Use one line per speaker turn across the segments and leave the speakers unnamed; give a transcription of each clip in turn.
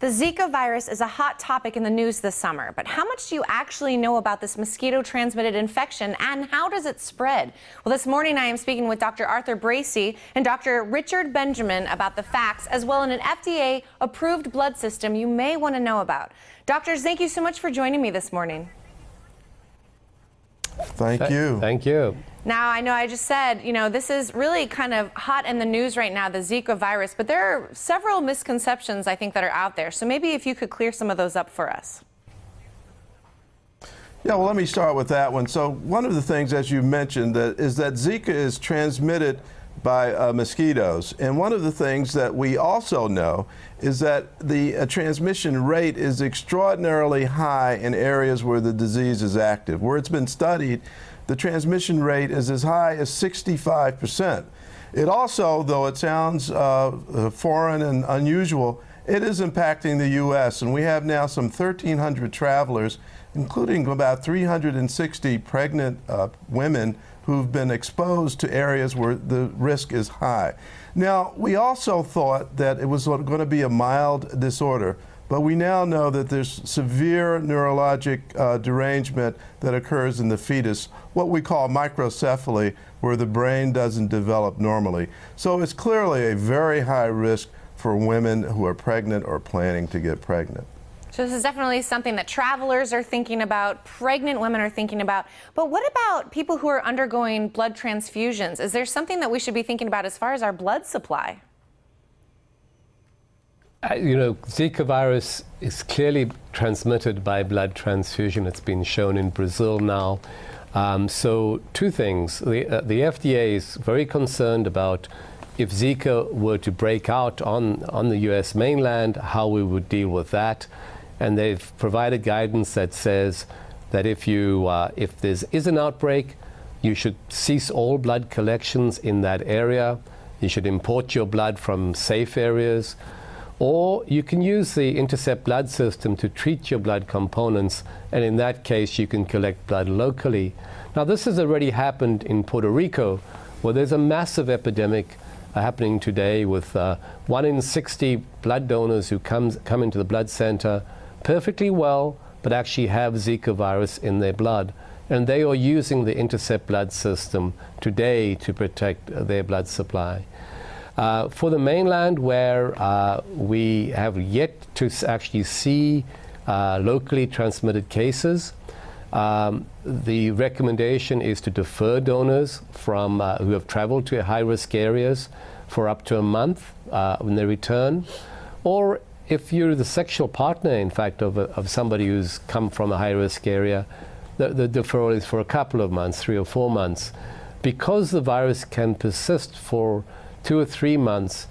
The Zika virus is a hot topic in the news this summer, but how much do you actually know about this mosquito-transmitted infection, and how does it spread? Well, this morning I am speaking with Dr. Arthur Bracey and Dr. Richard Benjamin about the facts, as well as an FDA-approved blood system you may want to know about. Doctors, thank you so much for joining me this morning.
Thank you.
Thank you.
Now, I know I just said, this is really kind of hot in the news right now, the Zika virus, but there are several misconceptions, I think, that are out there. So maybe if you could clear some of those up for us.
Yeah, well, let me start with that one. So one of the things, as you mentioned, is that Zika is transmitted by mosquitoes. And one of the things that we also know is that the transmission rate is extraordinarily high in areas where the disease is active. Where it's been studied, the transmission rate is as high as 65%. It also, though it sounds foreign and unusual, it is impacting the U.S. And we have now some 1,300 travelers, including about 360 pregnant women who've been exposed to areas where the risk is high. Now, we also thought that it was going to be a mild disorder, but we now know that there's severe neurologic derangement that occurs in the fetus, what we call microcephaly, where the brain doesn't develop normally. So it's clearly a very high risk for women who are pregnant or planning to get pregnant.
So this is definitely something that travelers are thinking about, pregnant women are thinking about. But what about people who are undergoing blood transfusions? Is there something that we should be thinking about as far as our blood supply?
Zika virus is clearly transmitted by blood transfusion. It's been shown in Brazil now. So two things. The FDA is very concerned about if Zika were to break out on the U.S. mainland, how we would deal with that. And they've provided guidance that says that if there is an outbreak, you should cease all blood collections in that area. You should import your blood from safe areas. Or you can use the Intercept blood system to treat your blood components, and in that case you can collect blood locally. Now, this has already happened in Puerto Rico, where there's a massive epidemic happening today with 1 in 60 blood donors who come into the blood center perfectly well, but actually have Zika virus in their blood. And they are using the Intercept blood system today to protect their blood supply. For the mainland, where we have yet to actually see locally transmitted cases, the recommendation is to defer donors from who have traveled to high-risk areas for up to a month when they return. Or if you're the sexual partner, in fact, of somebody who's come from a high-risk area, the deferral is for a couple of months, 3 or 4 months. Because the virus can persist for 2 or 3 months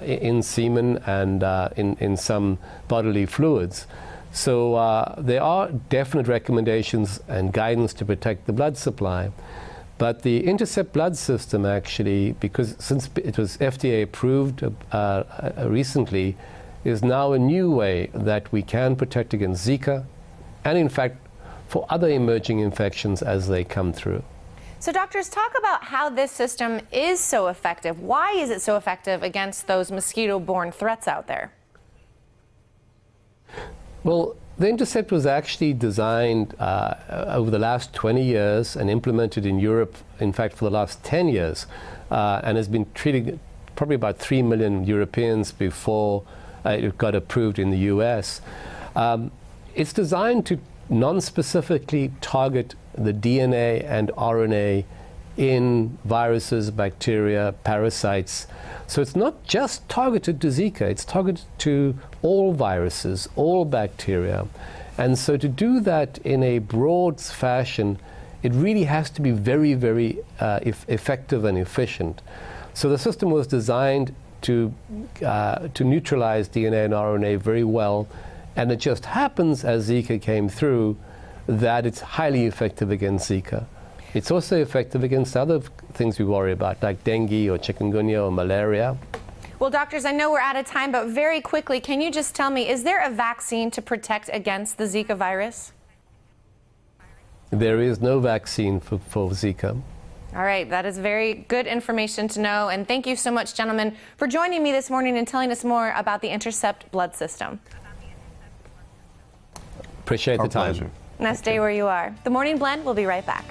in semen and in some bodily fluids. So there are definite recommendations and guidance to protect the blood supply. But the Intercept blood system actually, because since it was FDA approved recently, is now a new way that we can protect against Zika and, in fact, for other emerging infections as they come through.
So doctors, talk about how this system is so effective. Why is it so effective against those mosquito-borne threats out there?
Well, the Intercept was actually designed over the last 20 years and implemented in Europe, in fact, for the last 10 years, and has been treating probably about 3 million Europeans before it got approved in the US. It's designed to non-specifically target the DNA and RNA in viruses, bacteria, parasites. So it's not just targeted to Zika, it's targeted to all viruses, all bacteria. And so to do that in a broad fashion, it really has to be very, very effective and efficient. So the system was designed to neutralize DNA and RNA very well, and it just happens, as Zika came through, that it's highly effective against Zika. It's also effective against other things we worry about, like dengue or chikungunya or malaria.
Well, doctors, I know we're out of time, but very quickly, can you just tell me, is there a vaccine to protect against the Zika virus?
There is no vaccine for Zika.
All right, that is very good information to know. And thank you so much, gentlemen, for joining me this morning and telling us more about the Intercept blood system.
Appreciate the time.
Pleasure.
Now stay where you are. The Morning Blend will be right back.